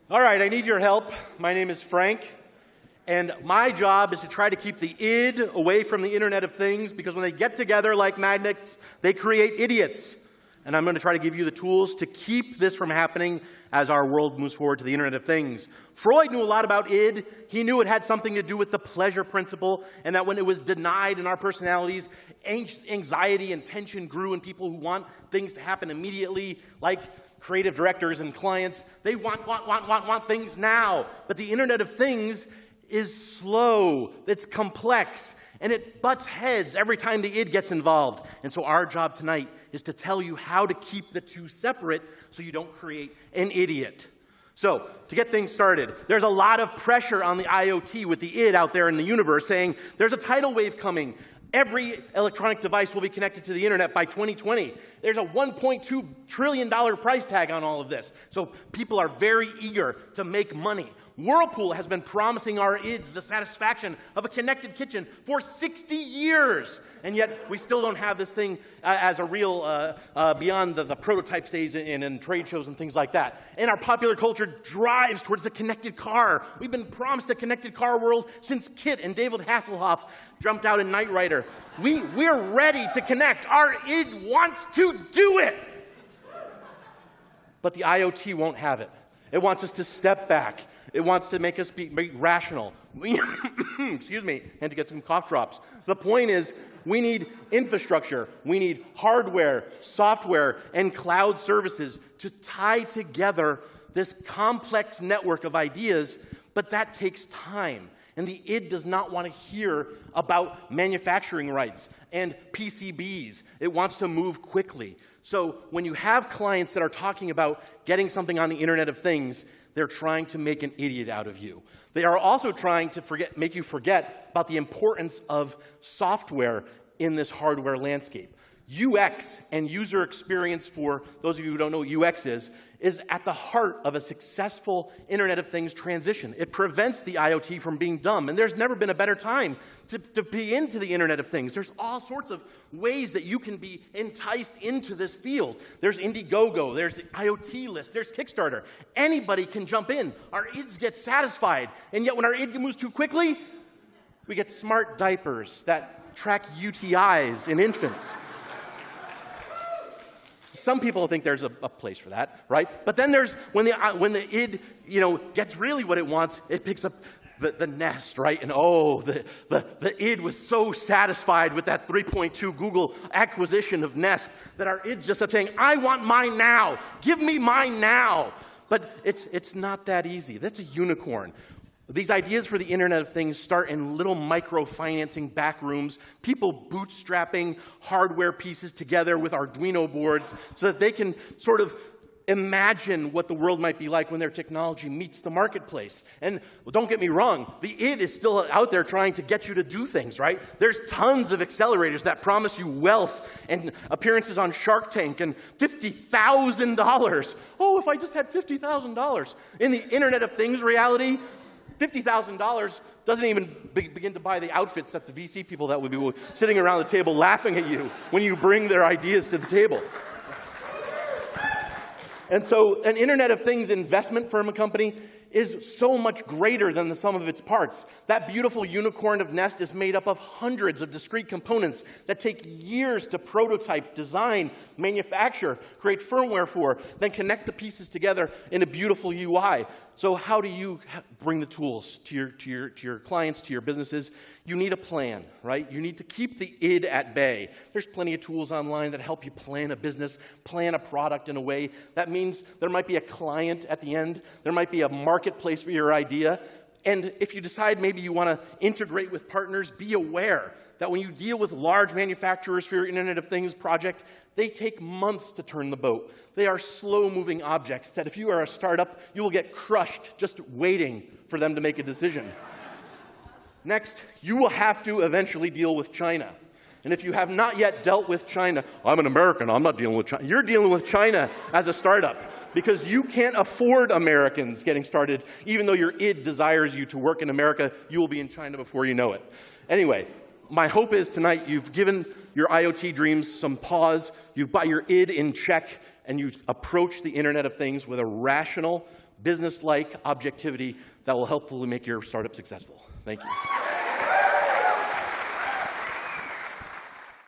All right, I need your help. My name is Frank, and my job is to try to keep the id away from the Internet of Things, because when they get together like magnets, they create idiots. And I'm going to try to give you the tools to keep this from happening as our world moves forward to the Internet of Things. Freud knew a lot about id. He knew it had something to do with the pleasure principle, and that when it was denied in our personalities, anxiety and tension grew in people who want things to happen immediately, like creative directors and clients. They want things now. But the Internet of Things is slow, it's complex, and it butts heads every time the id gets involved. And so our job tonight is to tell you how to keep the two separate so you don't create an idiot. So, to get things started, there's a lot of pressure on the IoT with the id out there in the universe saying there's a tidal wave coming. Every electronic device will be connected to the internet by 2020. There's a $1.2 trillion price tag on all of this. So people are very eager to make money. Whirlpool has been promising our ids the satisfaction of a connected kitchen for 60 years. And yet we still don't have this thing as a real, beyond the prototype stage in trade shows and things like that. And our popular culture drives towards the connected car. We've been promised a connected car world since Kit and David Hasselhoff jumped out in Knight Rider. We're ready to connect. Our id wants to do it. But the IoT won't have it. It wants us to step back. It wants to make us be rational. Excuse me, and to get some cough drops. The point is, we need infrastructure. We need hardware, software, and cloud services to tie together this complex network of ideas, but that takes time. And the id does not want to hear about manufacturing rights and PCBs. It wants to move quickly. So when you have clients that are talking about getting something on the Internet of Things, they're trying to make an idiot out of you. They are also trying to make you forget about the importance of software in this hardware landscape. UX and user experience, for those of you who don't know what UX is at the heart of a successful Internet of Things transition. It prevents the IoT from being dumb, and there's never been a better time to be into the Internet of Things. There's all sorts of ways that you can be enticed into this field. There's Indiegogo, there's the IoT list, there's Kickstarter. Anybody can jump in. Our ids get satisfied, and yet when our id moves too quickly, we get smart diapers that track UTIs in infants. Some people think there's a place for that, right? But then there's, when the id, gets really what it wants, it picks up the Nest, right? And oh, the id was so satisfied with that 3.2 Google acquisition of Nest that our id just kept saying, I want mine now. Give me mine now. But it's not that easy. That's a unicorn. These ideas for the Internet of Things start in little micro-financing back rooms, people bootstrapping hardware pieces together with Arduino boards so that they can sort of imagine what the world might be like when their technology meets the marketplace. And don't get me wrong, the id is still out there trying to get you to do things, right? There's tons of accelerators that promise you wealth and appearances on Shark Tank and $50,000. Oh, if I just had $50,000. In the Internet of Things reality, $50,000 doesn't even begin to buy the outfits that the VC people that would be sitting around the table laughing at you when you bring their ideas to the table. And so an Internet of Things investment firm company is so much greater than the sum of its parts. That beautiful unicorn of Nest is made up of hundreds of discrete components that take years to prototype, design, manufacture, create firmware for, then connect the pieces together in a beautiful UI. So how do you bring the tools to your clients, to your businesses? You need a plan, right? You need to keep the id at bay. There's plenty of tools online that help you plan a business, plan a product in a way. That means there might be a client at the end. There might be a marketplace for your idea. And if you decide maybe you want to integrate with partners, be aware that when you deal with large manufacturers for your Internet of Things project, they take months to turn the boat. They are slow-moving objects that if you are a startup, you will get crushed just waiting for them to make a decision. Next, you will have to eventually deal with China. And if you have not yet dealt with China, I'm an American, I'm not dealing with China. You're dealing with China as a startup because you can't afford Americans getting started. Even though your id desires you to work in America, you will be in China before you know it. Anyway, my hope is tonight you've given your IoT dreams some pause, you've got your id in check, and you approach the Internet of Things with a rational business-like objectivity that will hopefully make your startup successful. Thank you.